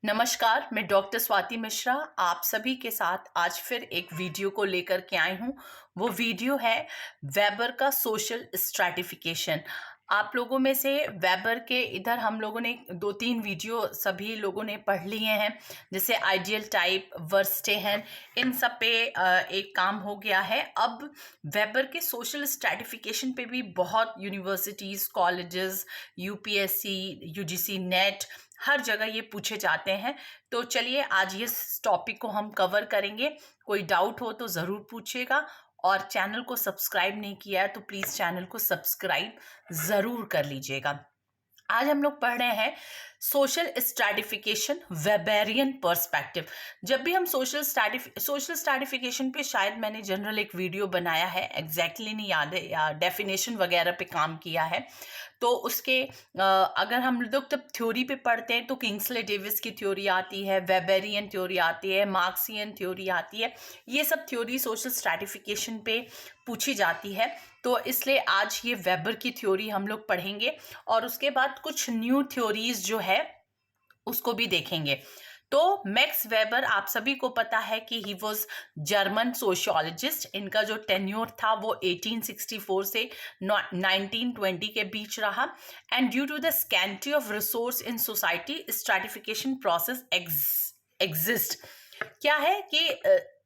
नमस्कार, मैं डॉक्टर स्वाति मिश्रा आप सभी के साथ आज फिर एक वीडियो को लेकर के आई हूँ। वो वीडियो है वेबर का सोशल स्ट्रैटिफिकेशन। आप लोगों में से वेबर के इधर हम लोगों ने 2-3 वीडियो सभी लोगों ने पढ़ लिए हैं, जैसे आइडियल टाइप, वर्स्टेहन, इन सब पे एक काम हो गया है। अब वेबर के सोशल स्ट्रैटिफिकेशन पे भी बहुत universities, colleges, UPSC, UGC NET, हर जगह ये पूछे जाते हैं। तो चलिए आज ये टॉपिक को हम कवर करेंगे। कोई डाउट हो तो ज़रूर पूछिएगा, और चैनल को सब्सक्राइब नहीं किया है तो प्लीज़ चैनल को सब्सक्राइब ज़रूर कर लीजिएगा। आज हम लोग पढ़ रहे हैं सोशल स्ट्रैटिफिकेशन, वेबेरियन पर्सपेक्टिव। जब भी हम सोशल स्ट्रैटिफिकेशन पे शायद मैंने जनरल एक वीडियो बनाया है, एग्जैक्टली नहीं याद है, या डेफिनेशन वगैरह पे काम किया है। तो उसके अगर हम लोग तब थ्योरी पे पढ़ते हैं तो किंग्सले डेविस की थ्योरी आती है, वेबेरियन थ्योरी आती है, मार्क्सियन थ्योरी आती है। ये सब थ्योरी सोशल स्ट्रैटिफिकेशन पे पूछी जाती है। तो इसलिए आज ये वेबर की थ्योरी हम लोग पढ़ेंगे, और उसके बाद कुछ न्यू थ्योरीज जो है उसको भी देखेंगे। तो मैक्स वेबर आप सभी को पता है कि ही वॉज जर्मन सोशियोलॉजिस्ट। इनका जो टेन्योर था वो 1864 से 1920 के बीच रहा। And due to the scanty of resource in society, stratification process exist. क्या है कि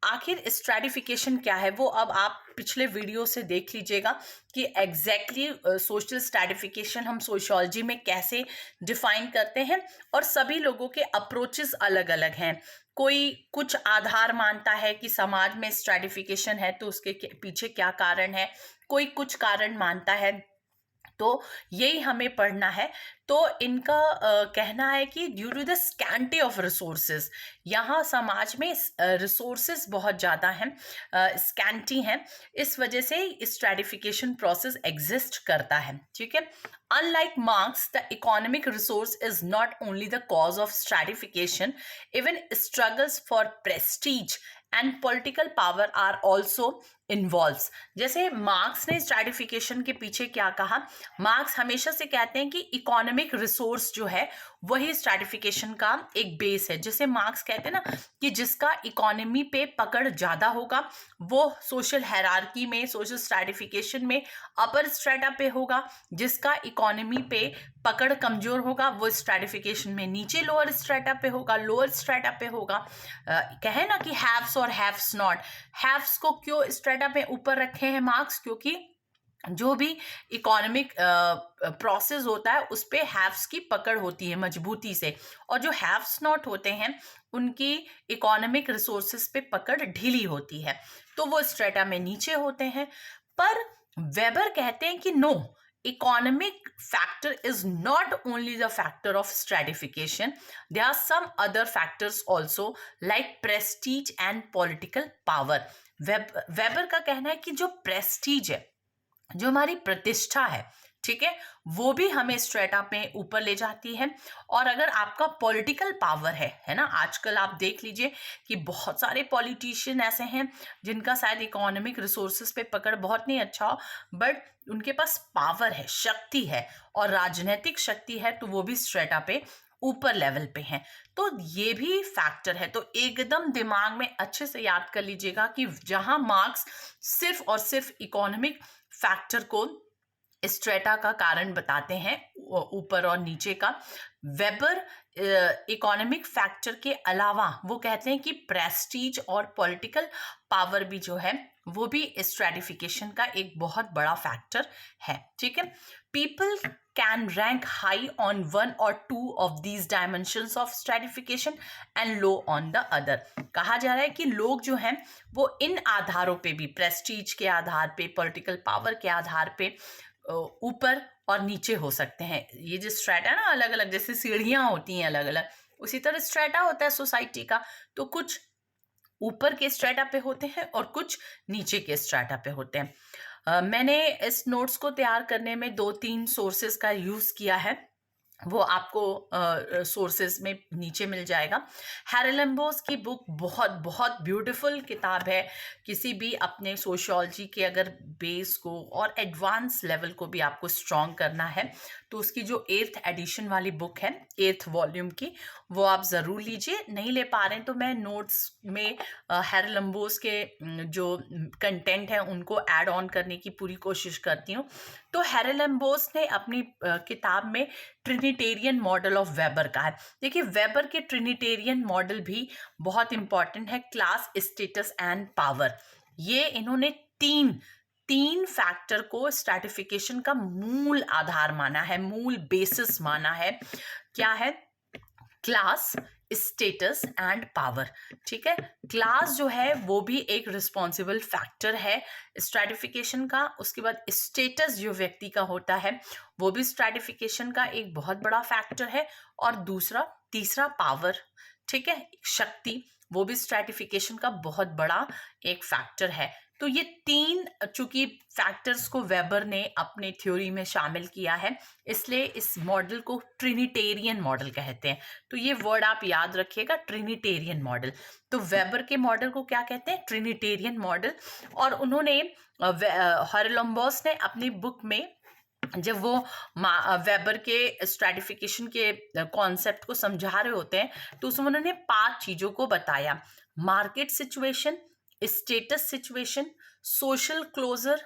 आखिर स्ट्रैटिफिकेशन क्या है, वो अब आप पिछले वीडियो से देख लीजिएगा कि एग्जैक्टली सोशल स्ट्रैटिफिकेशन हम सोशियोलॉजी में कैसे डिफाइन करते हैं। और सभी लोगों के अप्रोचेस अलग अलग हैं। कोई कुछ आधार मानता है कि समाज में स्ट्रैटिफिकेशन है तो उसके पीछे क्या कारण है, कोई कुछ कारण मानता है। तो यही हमें पढ़ना है। तो इनका कहना है कि due to the scanty of resources, यहाँ समाज में रिसोर्सेज बहुत ज़्यादा हैं, स्कैंटी हैं, इस वजह से स्ट्रैटिफिकेशन प्रोसेस एग्जिस्ट करता है। ठीक है। Unlike Marx, the economic resource is not only the cause of stratification, even struggles for prestige and political power are also involves। जैसे मार्क्स ने स्ट्रैटिफिकेशन के पीछे क्या कहा, मार्क्स हमेशा से कहते हैं कि इकोनॉमिक रिसोर्स जो है वही स्ट्रैटिफिकेशन का एक बेस है। जैसे मार्क्स कहते हैं ना कि जिसका इकोनॉमी पे पकड़ ज़्यादा होगा वो सोशल हायरार्की में, सोशल स्ट्रैटिफिकेशन में अपर स्ट्रेटा पे होगा, जिसका इकोनॉमी पे पकड़ कमजोर होगा वो स्ट्रैटिफिकेशन में नीचे लोअर स्ट्रेटा पे होगा, लोअर स्ट्रेटा पे होगा। कहे ना कि हैव्स और हैव्स नॉट। हैव्स को क्यों स्ट्रेटा पे ऊपर रखे हैं मार्क्स, क्योंकि जो भी इकोनॉमिक प्रोसेस होता है उस पे हैव्स की पकड़ होती है मजबूती से, और जो हैव्स नॉट होते हैं उनकी इकोनॉमिक रिसोर्सेस पे पकड़ ढीली होती है, तो वो स्ट्रेटा में नीचे होते हैं। पर वेबर कहते हैं कि no, economic factor is not only the factor of stratification, there are some other factors also like prestige and political power। Weber का कहना है कि जो प्रेस्टीज है, जो हमारी प्रतिष्ठा है, ठीक है, वो भी हमें स्ट्रेटा पे ऊपर ले जाती है। और अगर आपका पॉलिटिकल पावर है ना, आजकल आप देख लीजिए कि बहुत सारे पॉलिटिशियन ऐसे हैं जिनका शायद इकोनॉमिक रिसोर्सेज पे पकड़ बहुत नहीं अच्छा हो, बट उनके पास पावर है, शक्ति है और राजनीतिक शक्ति है, तो वो भी स्ट्रेटा पे ऊपर लेवल पे हैं। तो ये भी फैक्टर है। तो एकदम दिमाग में अच्छे से याद कर लीजिएगा कि जहां मार्क्स सिर्फ और सिर्फ इकोनॉमिक फैक्टर को स्ट्रेटा का कारण बताते हैं ऊपर और नीचे का, वेबर इकोनॉमिक फैक्टर के अलावा वो कहते हैं कि प्रेस्टीज और पॉलिटिकल पावर भी जो है वो भी स्ट्रैटिफिकेशन का एक बहुत बड़ा फैक्टर है। ठीक है। People can rank high on one और two of these dimensions of stratification and low on the other. कहा जा रहा है कि लोग जो हैं वो इन आधारों पे भी, प्रेस्टीज के आधार पे, पॉलिटिकल पावर के आधार पे ऊपर और नीचे हो सकते हैं। ये जो स्ट्रेटा ना अलग अलग, जैसे सीढ़ियां होती हैं अलग अलग, उसी तरह स्ट्रेटा होता है सोसाइटी का। तो कुछ ऊपर के स्ट्रेटा पे होते हैं और कुछ नीचे के स्ट्रेटा पे होते हैं। मैंने इस नोट्स को तैयार करने में 2-3 सोर्सेज का यूज़ किया है, वो आपको सोर्सेज में नीचे मिल जाएगा। हैरेलम्बोस की बुक बहुत बहुत ब्यूटीफुल किताब है। किसी भी अपने सोशियोलॉजी के अगर बेस को और एडवांस लेवल को भी आपको स्ट्रॉन्ग करना है तो उसकी जो 8th एडिशन वाली बुक है 8th वॉल्यूम की, वो आप ज़रूर लीजिए। नहीं ले पा रहे हैं तो मैं नोट्स में हेरलम्बोस के जो कंटेंट है उनको ऐड ऑन करने की पूरी कोशिश करती हूँ। तो हेरलम्बोस ने अपनी किताब में ट्रिनिटेरियन मॉडल ऑफ वेबर का है। देखिए वेबर के ट्रिनिटेरियन मॉडल भी बहुत इंपॉर्टेंट है, क्लास, स्टेटस एंड पावर। ये इन्होंने तीन फैक्टर को स्ट्रैटिफिकेशन का मूल आधार माना है, मूल बेसिस माना है। क्या है? Class, status and power. ठीक है, क्लास जो है वो भी एक रिस्पॉन्सिबल फैक्टर है स्ट्रैटिफिकेशन का। उसके बाद स्टेटस जो व्यक्ति का होता है वो भी स्ट्रैटिफिकेशन का एक बहुत बड़ा फैक्टर है। और तीसरा पावर, ठीक है, शक्ति, वो भी स्ट्रैटिफिकेशन का बहुत बड़ा एक फैक्टर है। तो ये तीन चूंकि फैक्टर्स को वेबर ने अपने थ्योरी में शामिल किया है, इसलिए इस मॉडल को ट्रिनिटेरियन मॉडल कहते हैं। तो ये वर्ड आप याद रखिएगा, ट्रिनिटेरियन मॉडल। तो वेबर के मॉडल को क्या कहते हैं? Trinitarian model. और उन्होंने हेरलम्बोस ने अपनी बुक में जब वो वेबर के स्ट्रैटिफिकेशन के कॉन्सेप्ट को समझा रहे होते हैं तो उसमें उन्होंने 5 चीजों को बताया: market situation, status situation, social closure,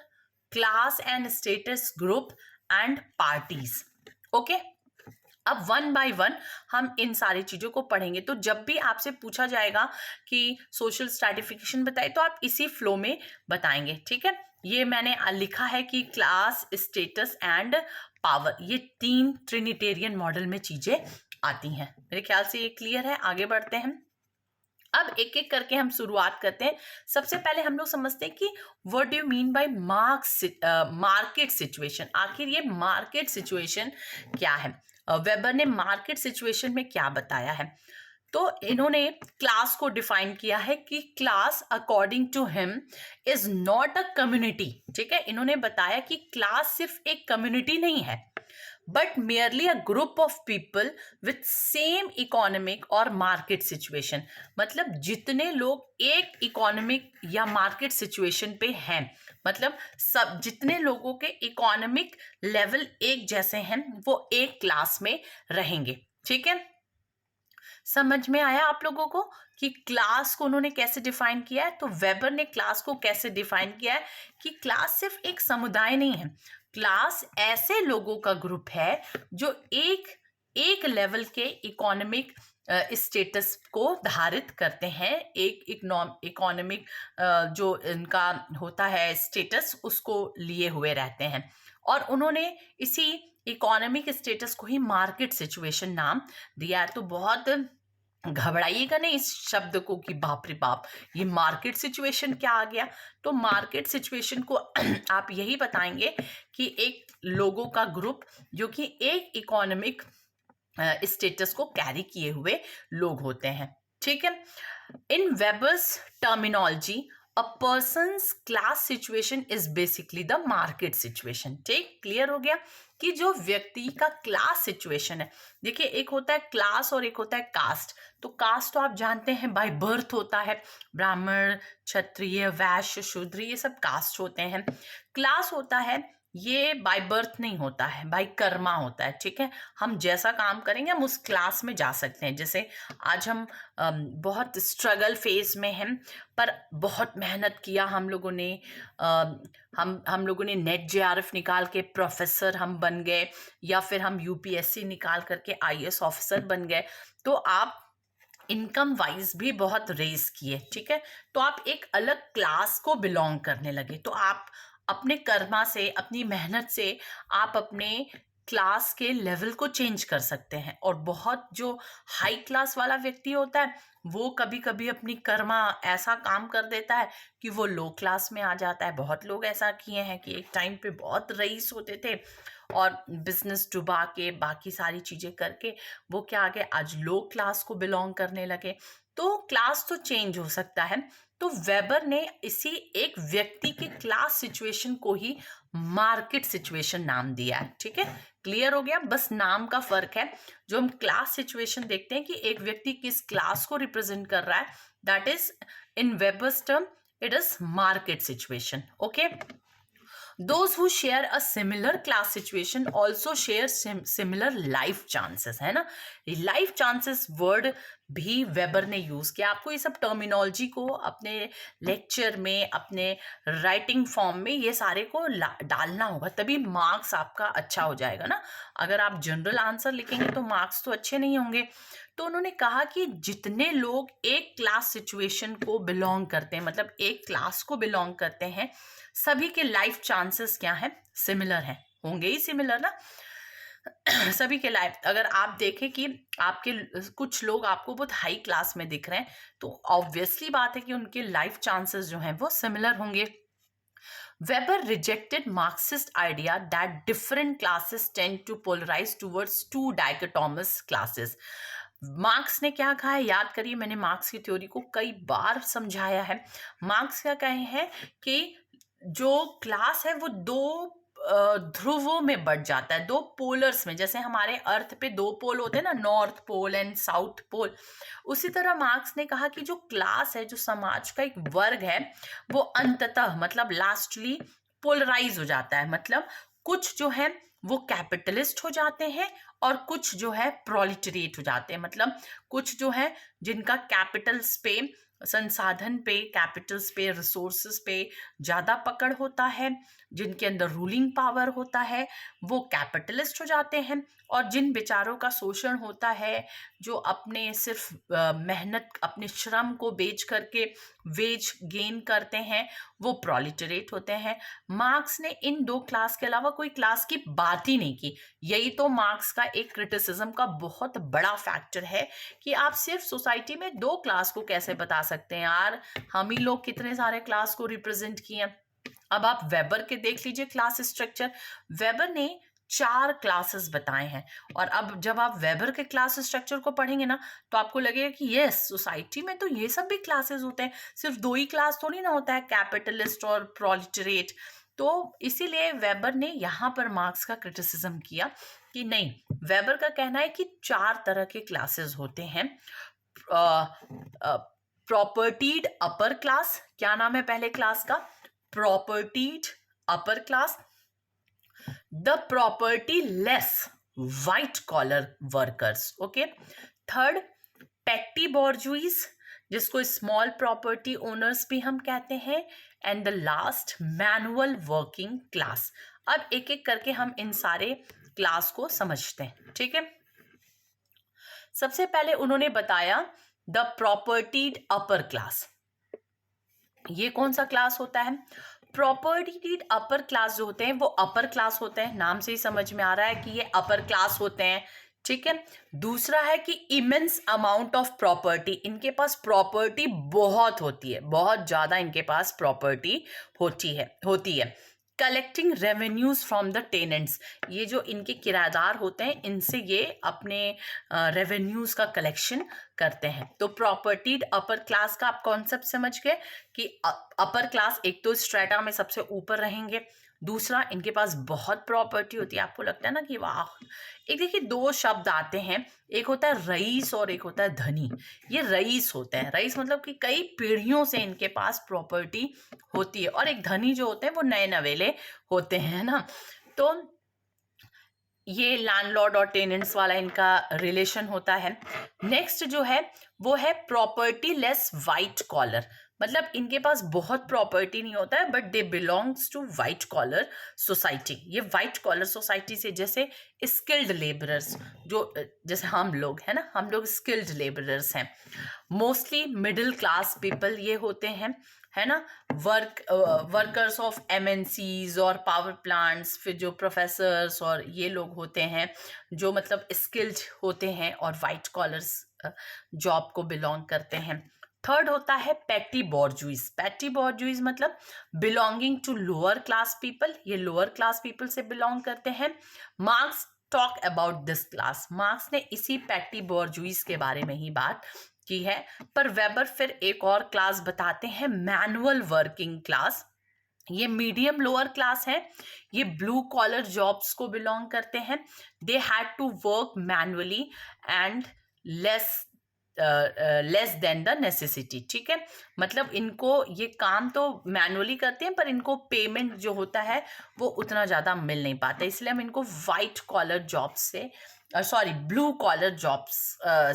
class and status group and parties. Okay, अब वन बाय वन हम इन सारी चीजों को पढ़ेंगे। तो जब भी आपसे पूछा जाएगा कि सोशल स्ट्रैटिफिकेशन बताइए तो आप इसी फ्लो में बताएंगे। ठीक है, ये मैंने लिखा है कि क्लास, स्टेटस एंड पावर, ये 3 ट्रिनिटेरियन मॉडल में चीजें आती हैं। मेरे ख्याल से ये क्लियर है। आगे बढ़ते हैं। अब एक एक करके हम शुरुआत करते हैं। सबसे पहले हम लोग समझते हैं कि what do you mean by market situation. आखिर ये मार्केट सिचुएशन क्या है? वेबर ने मार्केट सिचुएशन में क्या बताया है? तो इन्होंने क्लास को डिफाइन किया है कि class according to him is not a community. ठीक है, इन्होंने बताया कि क्लास सिर्फ एक कम्युनिटी नहीं है, but merely a group of people with same economic और मार्केट सिचुएशन। मतलब जितने लोग एक इकोनॉमिक या मार्केट सिचुएशन पे हैं, मतलब सब जितने लोगों के इकोनॉमिक लेवल एक जैसे हैं, वो एक क्लास में रहेंगे। ठीक है, समझ में आया आप लोगों को कि क्लास को उन्होंने कैसे डिफाइन किया है? तो वेबर ने क्लास को कैसे डिफाइन किया है कि क्लास सिर्फ एक समुदाय नहीं है, क्लास ऐसे लोगों का ग्रुप है जो एक लेवल के इकोनॉमिक स्टेटस को धारित करते हैं, एक इकोनॉमिक जो इनका होता है स्टेटस, उसको लिए हुए रहते हैं। और उन्होंने इसी इकोनॉमिक स्टेटस को ही मार्केट सिचुएशन नाम दिया है। तो बहुत घबराइएगा नहीं इस शब्द को कि बाप रे बाप ये मार्केट सिचुएशन क्या आ गया। तो मार्केट सिचुएशन को आप यही बताएंगे कि एक लोगों का ग्रुप जो कि एक इकोनॉमिक स्टेटस को कैरी किए हुए लोग होते हैं। ठीक है, in Weber's terminology a person's class situation is basically the market situation. ठीक, क्लियर हो गया कि जो व्यक्ति का क्लास सिचुएशन है, देखिए एक होता है क्लास और एक होता है कास्ट। तो कास्ट तो आप जानते हैं बाय बर्थ होता है, ब्राह्मण, क्षत्रिय, वैश्य, शूद्र, ये सब कास्ट होते हैं। क्लास होता है ये बाय बर्थ नहीं होता है, बाय कर्मा होता है। ठीक है, हम जैसा काम करेंगे हम उस क्लास में जा सकते हैं। जैसे आज हम बहुत स्ट्रगल फेज में हैं, पर बहुत मेहनत किया हम लोगों ने, हम लोगों ने नेट जेआरएफ निकाल के प्रोफेसर हम बन गए, या फिर हम यूपीएससी निकाल करके आईएएस ऑफिसर बन गए। तो आप इनकम वाइज भी बहुत रेस किए। ठीक है, तो आप एक अलग क्लास को बिलोंग करने लगे। तो आप अपने कर्मा से, अपनी मेहनत से आप अपने क्लास के लेवल को चेंज कर सकते हैं। और बहुत जो हाई क्लास वाला व्यक्ति होता है वो कभी कभी अपनी कर्मा ऐसा काम कर देता है कि वो लो क्लास में आ जाता है। बहुत लोग ऐसा किए हैं कि एक टाइम पे बहुत रईस होते थे और बिजनेस डुबा के बाकी सारी चीजें करके वो क्या आ गए, आज लो क्लास को बिलोंग करने लगे। तो क्लास तो चेंज हो सकता है। तो वेबर ने इसी एक व्यक्ति के क्लास सिचुएशन को ही मार्केट सिचुएशन नाम दिया है। ठीक है, क्लियर हो गया, बस नाम का फर्क है। जो हम क्लास सिचुएशन देखते हैं कि एक व्यक्ति किस क्लास को रिप्रेजेंट कर रहा है, that is in Weber's term it is market situation. Okay, Those who share a similar class situation also share similar life chances, है ना। लाइफ चांसेस वर्ड भी वेबर ने यूज किया। आपको ये सब टर्मिनोलॉजी को अपने लेक्चर में, अपने राइटिंग फॉर्म में ये सारे को डालना होगा, तभी मार्क्स आपका अच्छा हो जाएगा ना। अगर आप जनरल आंसर लिखेंगे तो मार्क्स तो अच्छे नहीं होंगे। तो उन्होंने कहा कि जितने लोग एक क्लास सिचुएशन को बिलोंग करते हैं, मतलब एक क्लास को बिलोंग करते हैं, सभी के लाइफ चांसेस क्या है, सिमिलर हैं, होंगे ही सिमिलर ना। सभी के लाइफ, अगर आप देखें कि आपके कुछ लोग आपको बहुत हाई क्लास में दिख रहे हैं, तो ऑब्वियसली बात है कि उनके लाइफ चांसेस जो हैं वो सिमिलर होंगे। Weber rejected Marxist idea that different classes tend to polarize towards two dichotomous classes. Marks ने क्या कहा है, याद करिए, मैंने मार्क्स की थ्योरी को कई बार समझाया है। मार्क्स क्या कहे हैं कि जो क्लास है वो दो ध्रुवों में बढ़ जाता है, दो पोलर्स में। जैसे हमारे अर्थ पे दो पोल होते हैं ना, north pole and south pole, उसी तरह मार्क्स ने कहा कि जो क्लास है, जो समाज का एक वर्ग है, वो अंततः मतलब लास्टली पोलराइज हो जाता है। मतलब कुछ जो है वो कैपिटलिस्ट हो जाते हैं और कुछ जो है प्रोलिटरेट हो जाते हैं। मतलब कुछ जो है जिनका कैपिटल्स पे, संसाधन पे, कैपिटल्स पे, रिसोर्सेस पे ज़्यादा पकड़ होता है, जिनके अंदर रूलिंग पावर होता है, वो कैपिटलिस्ट हो जाते हैं। और जिन बेचारों का शोषण होता है, जो अपने सिर्फ मेहनत, अपने श्रम को बेच करके वेज गेन करते हैं, वो प्रोलिटरेट होते हैं। मार्क्स ने इन दो क्लास के अलावा कोई क्लास की बात ही नहीं की। यही तो मार्क्स का एक क्रिटिसिज्म का बहुत बड़ा फैक्टर है कि आप सिर्फ सोसाइटी में दो क्लास को कैसे बता सकते हैं यार। हम ही लोग कितने सारे क्लास को रिप्रेजेंट किए हैं। अब आप वेबर के देख लीजिए क्लास स्ट्रक्चर। वेबर ने 4 क्लासेस बताए हैं। और अब जब आप वेबर के क्लास स्ट्रक्चर को पढ़ेंगे ना, तो आपको लगेगा कि यस, सोसाइटी में तो ये सब भी क्लासेस होते हैं, सिर्फ 2 ही क्लास थोड़ी ना होता है, कैपिटलिस्ट और प्रोलिटरेट। तो इसीलिए वेबर ने यहाँ पर मार्क्स का क्रिटिसिज्म किया कि नहीं, वेबर का कहना है कि 4 तरह के क्लासेस होते हैं। प्रॉपर्टीड अपर क्लास, क्या नाम है पहले क्लास का, propertied upper class. The propertyless white collar workers, okay. Third, petty bourgeois, जिसको स्मॉल प्रॉपर्टी ओनर्स भी हम कहते हैं। And the last, manual working class. अब एक एक करके हम इन सारे क्लास को समझते हैं, ठीक है। सबसे पहले उन्होंने बताया द प्रॉपर्टीड अपर क्लास। ये कौन सा क्लास होता है? प्रॉपर्टीड अपर क्लास जो होते हैं वो अपर क्लास होते हैं, नाम से ही समझ में आ रहा है कि ये अपर क्लास होते हैं, ठीक है। दूसरा है कि इमेंस अमाउंट ऑफ प्रॉपर्टी, इनके पास प्रॉपर्टी बहुत होती है, बहुत ज्यादा इनके पास प्रॉपर्टी होती है। Collecting revenues from the tenants, ये जो इनके किराएदार होते हैं, इनसे ये अपने रेवेन्यूज का कलेक्शन करते हैं। तो प्रॉपर्टीड अपर क्लास का आप कॉन्सेप्ट समझ गए कि अपर क्लास एक तो स्ट्रेटा में सबसे ऊपर रहेंगे, दूसरा इनके पास बहुत प्रॉपर्टी होती है। आपको लगता है ना कि वाह, एक देखिए 2 शब्द आते हैं, एक होता है रईस और एक होता है धनी। ये रईस होते हैं, रईस मतलब कि कई पीढ़ियों से इनके पास प्रॉपर्टी होती है, और एक धनी जो होते हैं वो नए नवेले होते हैं ना। तो ये लैंडलॉर्ड और टेनेंट्स वाला इनका रिलेशन होता है। नेक्स्ट जो है वो है प्रॉपर्टी लेस वाइट कॉलर, मतलब इनके पास बहुत प्रॉपर्टी नहीं होता है, but they belongs to white collar society. ये वाइट कॉलर सोसाइटी से, जैसे स्किल्ड लेबरर्स, जो जैसे हम लोग हैं ना, हम लोग स्किल्ड लेबरर्स हैं। मोस्टली मिडिल क्लास पीपल ये होते हैं, है ना। वर्कर्स ऑफ एमएनसीज और पावर प्लांट्स, फिर जो प्रोफेसर्स और ये लोग होते हैं जो मतलब स्किल्ड होते हैं और वाइट कॉलर्स जॉब को बिलोंग करते हैं। थर्ड होता है पेटी बॉर्जुइज। पेटी बॉर्जुइज मतलब belonging to lower class people, ये लोअर क्लास पीपल से बिलोंग करते हैं। Marx talk about this class, Marx ने इसी पेटी बॉर्जुइज के बारे में ही बात की है। पर वेबर फिर एक और क्लास बताते हैं, मैनुअल वर्किंग क्लास। ये मीडियम लोअर क्लास है, ये ब्लू कॉलर जॉब्स को बिलोंग करते हैं। They had to work manually and less less than the necessity, ठीक है। मतलब इनको ये काम तो मैनुअली करते हैं, पर इनको पेमेंट जो होता है वो उतना ज़्यादा मिल नहीं पाता, इसलिए हम इनको वाइट कॉलर जॉब्स से ब्लू कॉलर जॉब्स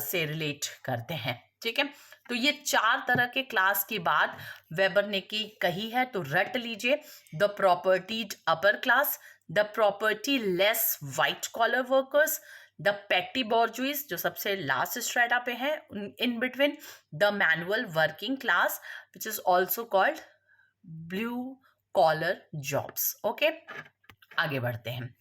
से रिलेट करते हैं, ठीक है। तो ये 4 तरह के क्लास की बात वेबर ने की कही है, तो रट लीजिए। The propertied upper class, the propertyless white collar workers, the petty bourgeois जो सबसे लास्ट स्ट्रेटा पे है in between, the manual working class which is also called blue collar jobs. Okay, आगे बढ़ते हैं।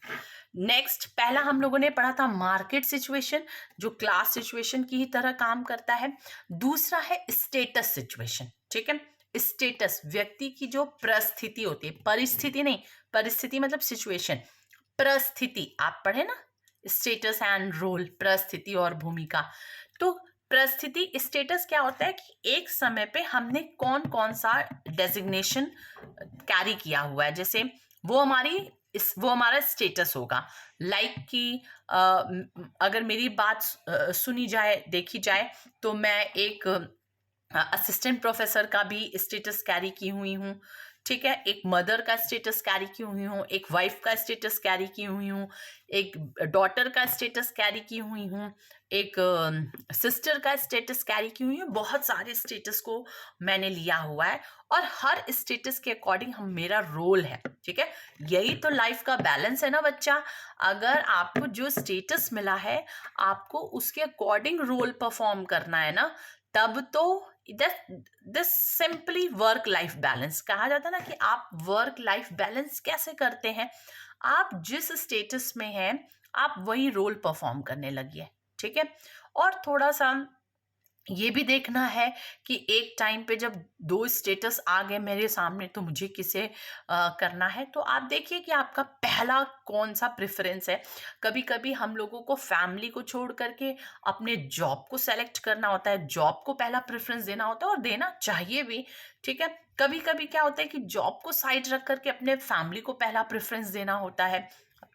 नेक्स्ट, पहला हम लोगों ने पढ़ा था मार्केट सिचुएशन, जो क्लास सिचुएशन की ही तरह काम करता है। दूसरा है स्टेटस सिचुएशन, ठीक है। स्टेटस व्यक्ति की जो परिस्थिति होती है, परिस्थिति नहीं, परिस्थिति मतलब सिचुएशन, परिस्थिति आप पढ़े ना, स्टेटस एंड रोल, परिस्थिति और भूमिका। तो परिस्थिति स्टेटस क्या होता है कि एक समय पे हमने कौन कौन सा डेजिग्नेशन कैरी किया हुआ है, जैसे वो हमारा स्टेटस होगा। लाइक कि अगर मेरी बात सुनी जाए, देखी जाए, तो मैं एक असिस्टेंट प्रोफेसर का भी स्टेटस कैरी की हुई हूँ, ठीक है। एक मदर का स्टेटस कैरी की हुई हूँ, एक वाइफ का स्टेटस कैरी की हुई हूँ, एक डॉटर का स्टेटस कैरी की हुई हूँ, एक सिस्टर का स्टेटस कैरी की हुई हूँ। बहुत सारे स्टेटस को मैंने लिया हुआ है, और हर स्टेटस के अकॉर्डिंग हम मेरा रोल है, ठीक है। यही तो लाइफ का बैलेंस है ना बच्चा। अगर आपको जो स्टेटस मिला है, आपको उसके अकॉर्डिंग रोल परफॉर्म करना है ना, तब तो this simply work life balance कहा जाता है ना, कि आप वर्क लाइफ बैलेंस कैसे करते हैं। आप जिस स्टेटस में हैं, आप वही रोल परफॉर्म करने लगिए, ठीक है। और थोड़ा सा ये भी देखना है कि एक टाइम पे जब 2 स्टेटस आ गए मेरे सामने, तो मुझे किसे करना है। तो आप देखिए कि आपका पहला कौन सा प्रेफरेंस है। कभी कभी हम लोगों को फैमिली को छोड़ करके अपने जॉब को सेलेक्ट करना होता है, जॉब को पहला प्रेफरेंस देना होता है, और देना चाहिए भी, ठीक है। कभी कभी क्या होता है कि जॉब को साइड रख करके अपने फैमिली को पहला प्रेफरेंस देना होता है।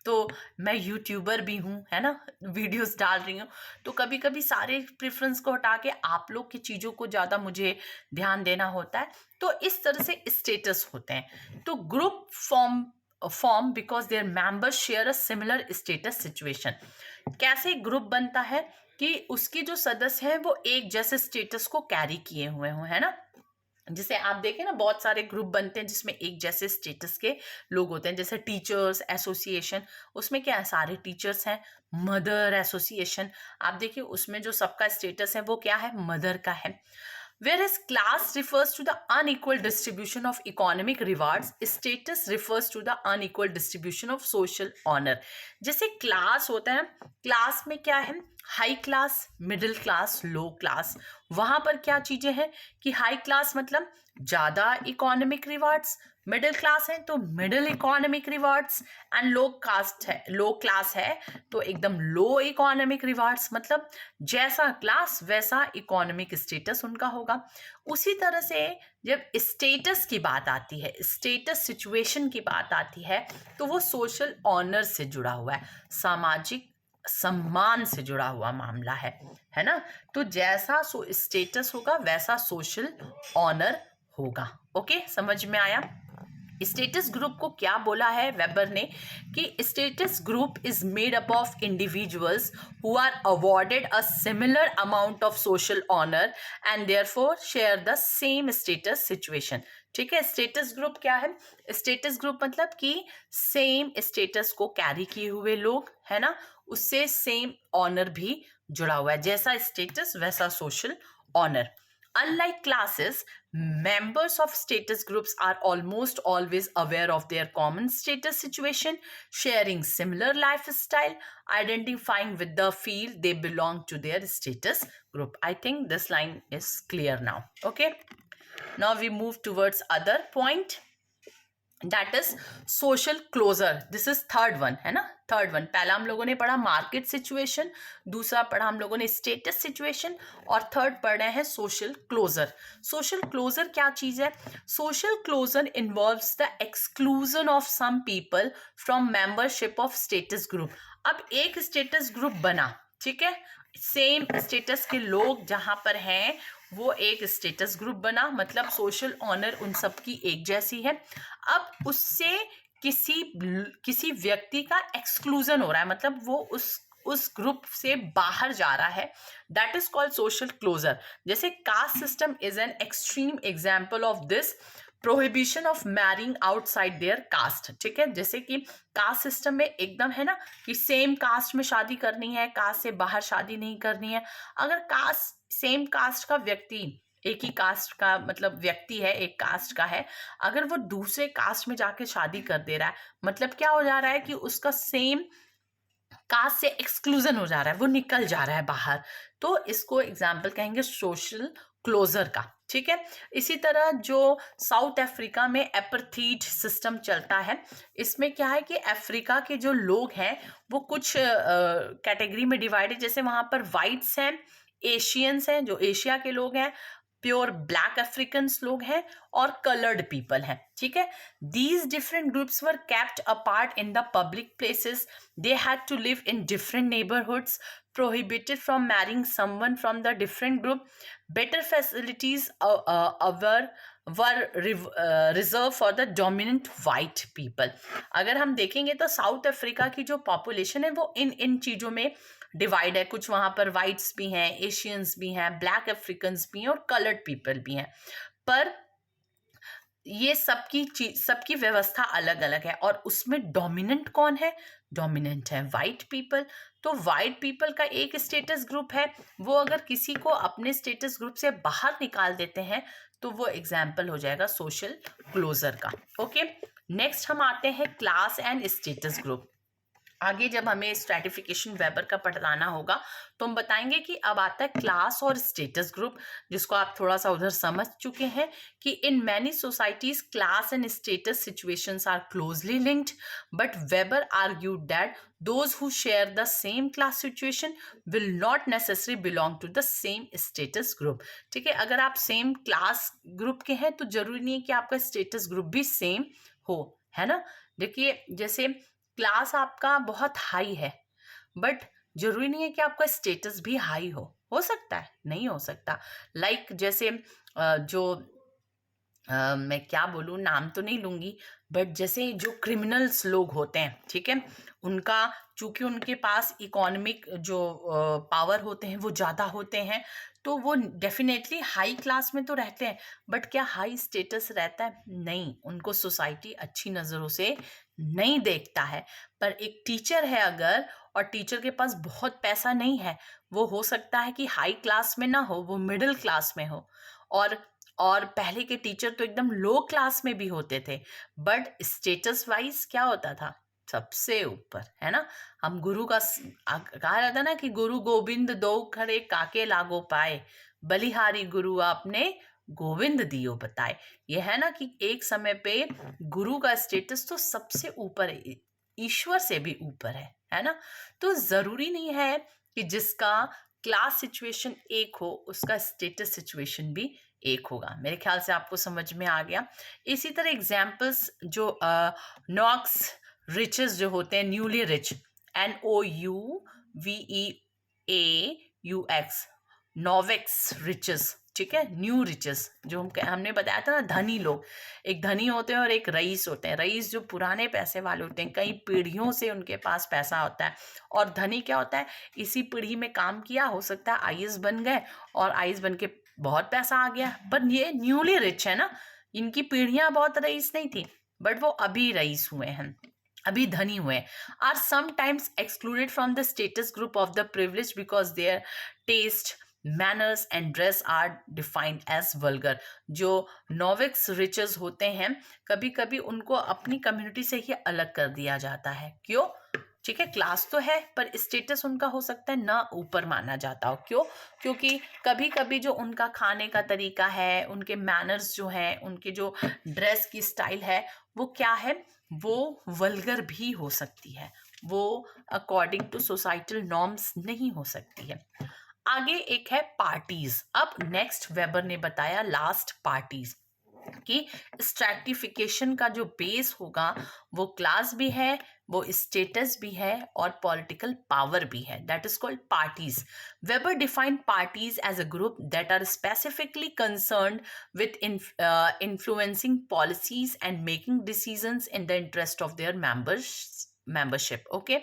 तो मैं यूट्यूबर भी हूँ, है ना, वीडियोस डाल रही हूँ, तो कभी कभी सारे प्रेफरेंस को हटा के आप लोग की चीज़ों को ज़्यादा मुझे ध्यान देना होता है। तो इस तरह से स्टेटस होते हैं। तो group form because there members share a similar status situation. कैसे ग्रुप बनता है कि उसके जो सदस्य हैं वो एक जैसे स्टेटस को कैरी किए हुए हों, है ना। जिसे आप देखें ना, बहुत सारे ग्रुप बनते हैं जिसमें एक जैसे स्टेटस के लोग होते हैं, जैसे टीचर्स एसोसिएशन, उसमें क्या है, सारे टीचर्स हैं। मदर एसोसिएशन, आप देखिए उसमें जो सबका स्टेटस है वो क्या है, मदर का है। Whereas class refers to the unequal distribution of economic rewards, status refers to the unequal distribution of social honor. जैसे क्लास होता है, क्लास में क्या है, हाई क्लास, मिडिल क्लास, लो क्लास। वहां पर क्या चीजें हैं कि हाई क्लास मतलब ज्यादा इकोनॉमिक रिवार्ड्स, मिडिल क्लास है तो middle economic rewards, and low class है तो एकदम लो इकोनॉमिक रिवार्ड्स। मतलब जैसा क्लास वैसा इकोनॉमिक स्टेटस उनका होगा। उसी तरह से जब स्टेटस की बात आती है, स्टेटस सिचुएशन की बात आती है, तो वो सोशल ऑनर से जुड़ा हुआ है, सामाजिक सम्मान से जुड़ा हुआ मामला है ना। तो जैसा स्टेटस होगा वैसा सोशल ऑनर होगा। ओके, समझ में आया। स्टेटस ग्रुप को क्या बोला है वेबर ने कि status group is made up of individuals who are awarded a similar amount of social honour and therefore share the same status situation. ठीक है, स्टेटस ग्रुप क्या है, स्टेटस ग्रुप मतलब कि सेम स्टेटस को कैरी किए हुए लोग, है ना, उससे सेम ऑनर भी जुड़ा हुआ है, जैसा स्टेटस वैसा social honour. Unlike classes, members of status groups are almost always aware of their common status situation, sharing similar lifestyle, identifying with the field they belong to their status group. I think this line is clear now. Okay. Now we move towards other point. That is social closure. This is third one, है ना, third one. पहला हम लोगों ने पढ़ा market situation, दूसरा पढ़ा हम लोगों ने स्टेटस सिचुएशन, और थर्ड पढ़ रहे हैं सोशल क्लोजर। सोशल क्लोजर क्या चीज है, social closure involves the exclusion of some people from membership of status group. अब एक स्टेटस ग्रुप बना, ठीक है, सेम स्टेटस के लोग जहां पर हैं वो एक स्टेटस ग्रुप बना, मतलब सोशल ऑनर उन सबकी एक जैसी है। अब उससे किसी व्यक्ति का एक्सक्लूजन हो रहा है, मतलब वो उस ग्रुप से बाहर जा रहा है, that is called social closure. जैसे caste system is an extreme example of this, prohibition of marrying outside their caste. ठीक है, जैसे कि कास्ट सिस्टम में एकदम है ना कि सेम कास्ट में शादी करनी है, कास्ट से बाहर शादी नहीं करनी है। अगर कास्ट सेम कास्ट का व्यक्ति, एक ही कास्ट का मतलब व्यक्ति है, एक कास्ट का है, अगर वो दूसरे कास्ट में जाके शादी कर दे रहा है, मतलब क्या हो जा रहा है कि उसका सेम कास्ट से एक्सक्लूजन हो जा रहा है, वो निकल जा रहा है बाहर। तो इसको एग्जाम्पल कहेंगे सोशल क्लोजर का। ठीक है, इसी तरह जो साउथ अफ्रीका में एपार्थाइड सिस्टम चलता है, इसमें क्या है कि अफ्रीका के जो लोग हैं वो कुछ कैटेगरी में डिवाइड है। जैसे वहां पर वाइट्स हैं, एशियंस हैं, जो एशिया के लोग हैं, प्योर ब्लैक अफ्रीकन्स लोग हैं, और कलर्ड पीपल हैं। ठीक है, these different groups were kept apart in the public places, they had to live in different neighbourhoods, prohibited from marrying someone from the different group, better facilities were reserved for the dominant white people। अगर हम देखेंगे तो south Africa की जो population है वो इन चीज़ों में डिवाइड है। कुछ वहाँ पर वाइट्स भी हैं, एशियंस भी हैं, ब्लैक अफ्रीकन्स भी हैं और कलर्ड पीपल भी हैं, पर ये सबकी व्यवस्था अलग अलग है। और उसमें डोमिनेंट कौन है? डोमिनेंट है वाइट पीपल। तो वाइट पीपल का एक स्टेटस ग्रुप है, वो अगर किसी को अपने स्टेटस ग्रुप से बाहर निकाल देते हैं तो वो एग्जाम्पल हो जाएगा सोशल क्लोजर का। ओके, नेक्स्ट हम आते हैं क्लास एंड स्टेटस ग्रुप। आगे जब हमें स्ट्रैटिफिकेशन वेबर का पढ़ाना होगा तो हम बताएंगे कि अब आता है क्लास और स्टेटस ग्रुप, जिसको आप थोड़ा सा उधर समझ चुके हैं कि in many societies class and status situations are closely linked, but Weber argued that those who share the same class situation will not necessary belong to the same status group. ठीक है, अगर आप सेम क्लास ग्रुप के हैं तो जरूरी नहीं है कि आपका स्टेटस ग्रुप भी सेम हो, है ना। देखिए, जैसे क्लास आपका बहुत हाई है, बट जरूरी नहीं है कि आपका स्टेटस भी हाई हो सकता है, नहीं हो सकता। लाइक जैसे जो मैं क्या बोलूँ, नाम तो नहीं लूंगी, बट जैसे जो क्रिमिनल्स लोग होते हैं, ठीक है, उनका चूंकि उनके पास इकोनॉमिक जो पावर होते हैं वो ज़्यादा होते हैं, तो वो डेफिनेटली हाई क्लास में तो रहते हैं, बट क्या हाई स्टेटस रहता है? नहीं, उनको सोसाइटी अच्छी नज़रों से नहीं देखता है। पर एक टीचर है अगर, और टीचर के पास बहुत पैसा नहीं है, वो हो सकता है कि हाई क्लास में ना हो, वो मिडिल क्लास में हो। और पहले के टीचर तो एकदम लो क्लास में भी होते थे, बट स्टेटस वाइज क्या होता था? सबसे ऊपर, है ना। हम गुरु का कहा जाता ना कि गुरु गोविंद दो खरे काके लागो पाए, बलिहारी गुरु आपने गोविंद दियो बताए। ये है ना कि एक समय पे गुरु का स्टेटस तो सबसे ऊपर है, ईश्वर से भी ऊपर है ना। तो जरूरी नहीं है कि जिसका क्लास सिचुएशन एक हो उसका स्टेटस सिचुएशन भी एक होगा। मेरे ख्याल से आपको समझ में आ गया। इसी तरह एग्जाम्पल्स जो नॉक्स रिचेस जो होते हैं, न्यूली रिच, NOUVEAUX, नोवेक्स रिचेस, ठीक है, न्यू रिचेस, जो हमने बताया था ना, धनी लोग, एक धनी होते हैं और एक रईस होते हैं। रईस जो पुराने पैसे वाले होते हैं, कई पीढ़ियों से उनके पास पैसा होता है, और धनी क्या होता है, इसी पीढ़ी में काम किया, हो सकता है आईएएस बन गए और आईएएस बन के बहुत पैसा आ गया, पर ये न्यूली रिच है ना, इनकी पीढ़ियां बहुत रईस नहीं थी, बट वो अभी रईस हुए हैं, अभी धनी हुए। Are sometimes excluded from the status group of the privilege because their taste, manners and dress are defined as vulgar. जो नोविक्स रिचेस होते हैं, कभी कभी उनको अपनी कम्युनिटी से ही अलग कर दिया जाता है। क्यों? ठीक है, क्लास तो है पर स्टेटस उनका हो सकता है ना ऊपर माना जाता हो। क्यों? क्योंकि कभी कभी जो उनका खाने का तरीका है, उनके मैनर्स जो हैं, उनके जो ड्रेस की स्टाइल है, वो क्या है, वो वल्गर भी हो सकती है, वो अकॉर्डिंग टू सोसाइटल नॉर्म्स नहीं हो सकती है। आगे एक है पार्टीज। अब नेक्स्ट वेबर ने बताया लास्ट पार्टीज कि स्ट्रैटिफिकेशन का जो बेस होगा वो क्लास भी है, वो स्टेटस भी है और पॉलिटिकल पावर भी है. That is called parties. Weber defined parties as a group that are specifically concerned with influencing policies and making decisions in the interest of their membership. Okay,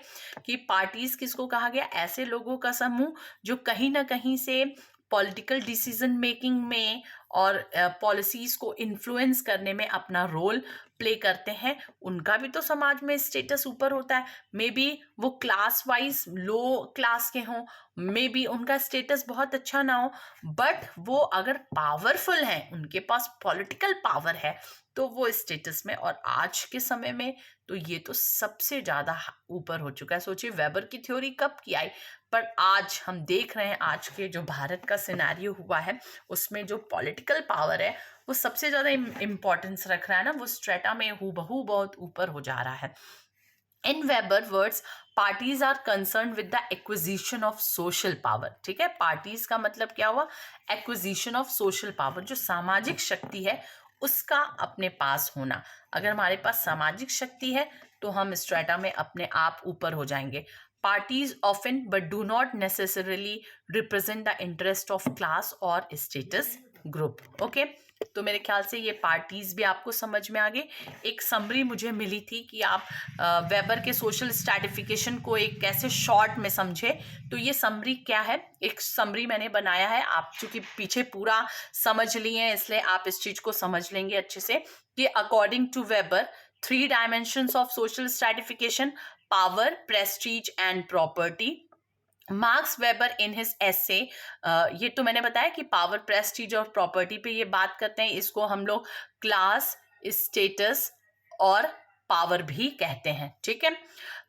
कि parties किसको कहा गया? ऐसे लोगों का समूह जो कहीं ना कहीं से पॉलिटिकल डिसीजन मेकिंग में और पॉलिसीज को इन्फ्लुएंस करने में अपना रोल प्ले करते हैं. उनका भी तो समाज में स्टेटस ऊपर होता है. मे बी वो क्लास वाइज लो क्लास के हों, मे बी उनका स्टेटस बहुत अच्छा ना हो, बट वो अगर पावरफुल हैं, उनके पास पॉलिटिकल पावर है, तो वो स्टेटस में. और आज के समय में तो ये तो सबसे ज़्यादा ऊपर हो चुका है. सोचिए वेबर की थ्योरी कब की आई, पर आज हम देख रहे हैं आज के जो भारत का सिनेरियो हुआ है उसमें जो पॉलिटिकल पावर है वो सबसे ज़्यादा इम्पोर्टेंस रख रहा है ना, वो स्ट्रेटा में हूबहू बहुत ऊपर हो जा रहा है. In Weber words, parties are concerned with the acquisition of social power. ठीक है, पार्टीज का मतलब क्या हुआ? Acquisition of social power. जो सामाजिक शक्ति है उसका अपने पास होना. अगर हमारे पास सामाजिक शक्ति है तो हम स्ट्रेटा में अपने आप ऊपर हो जाएंगे. Parties often but do not necessarily represent the interest of class और स्टेटस ग्रुप. ओके, तो मेरे ख्याल से ये पार्टीज भी आपको समझ में आ गई. एक समरी मुझे मिली थी कि आप वेबर के सोशल स्ट्रैटिफिकेशन को एक कैसे शॉर्ट में समझे. तो ये समरी क्या है? एक समरी मैंने बनाया है. आप चूंकि पीछे पूरा समझ लिए हैं इसलिए आप इस चीज को समझ लेंगे अच्छे से कि according to Weber 3 dimensions of social stratification: power, prestige and property. Marx Weber in his essay, ये तो मैंने बताया कि पावर, प्रेस्टीज और प्रॉपर्टी पे ये बात करते हैं. इसको हम लोग क्लास, स्टेटस और पावर भी कहते हैं. ठीक है,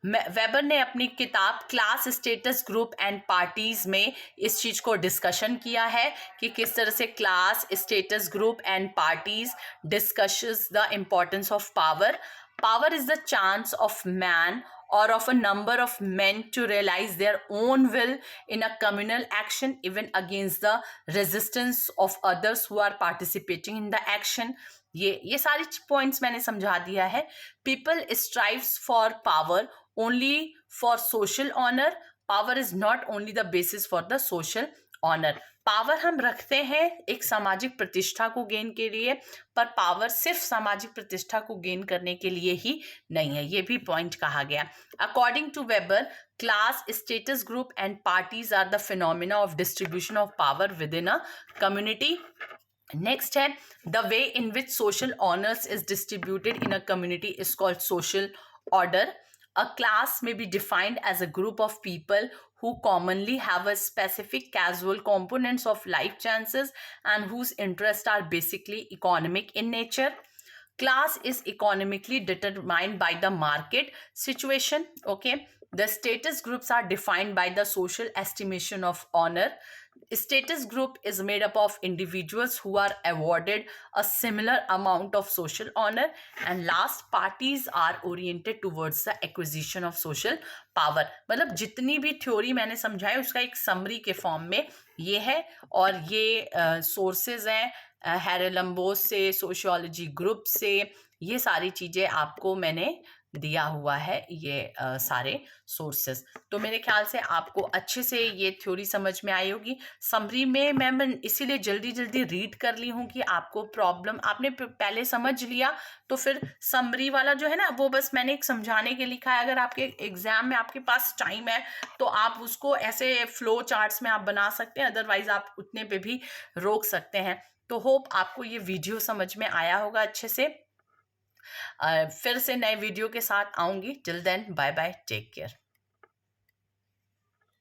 वेबर ने अपनी किताब class, status, group and parties में इस चीज को डिस्कशन किया है कि किस तरह से class, status, group and parties discusses the importance of power. Power is the chance of man or of a number of men to realize their own will in a communal action, even against the resistance of others who are participating in the action. ये सारी points मैंने समझा दिया है. People strives for power only for social honor. Power is not only the basis for the social honor. Power हम रखते हैं एक सामाजिक प्रतिष्ठा को गेन के लिए, पर पावर सिर्फ सामाजिक प्रतिष्ठा को गेन करने के लिए ही नहीं है. ये भी पॉइंट कहा गया. According to Weber, class, status, group and parties are the phenomena of distribution of power within a community. Next है the way in which social honours is distributed in a community is called social order. A class may be defined as a group of people who commonly have a specific causal components of life chances and whose interests are basically economic in nature. Class is economically determined by the market situation. Okay, the status groups are defined by the social estimation of honor. Status group is made up of individuals who are awarded a similar amount of social honor. And last, parties are oriented towards the acquisition of social power. मतलब जितनी भी theory मैंने समझाई उसका एक summary के form में ये है. और ये सोर्सेज हैं हेरेलम्बोस से, सोशियोलॉजी ग्रुप से, ये सारी चीज़ें आपको मैंने दिया हुआ है, ये सारे सोर्सेस. तो मेरे ख्याल से आपको अच्छे से ये थ्योरी समझ में आई होगी. समरी में मैं इसीलिए जल्दी जल्दी रीड कर ली हूँ कि आपको प्रॉब्लम आपने पहले समझ लिया तो फिर समरी वाला जो है ना वो बस मैंने एक समझाने के लिखा है. अगर आपके एग्जाम में आपके पास टाइम है तो आप उसको ऐसे फ्लो चार्ट्स में आप बना सकते हैं, अदरवाइज आप उतने पे भी रोक सकते हैं. तो होप आपको ये वीडियो समझ में आया होगा अच्छे से. फिर से नए वीडियो के साथ आऊंगी. Till then bye bye, take care.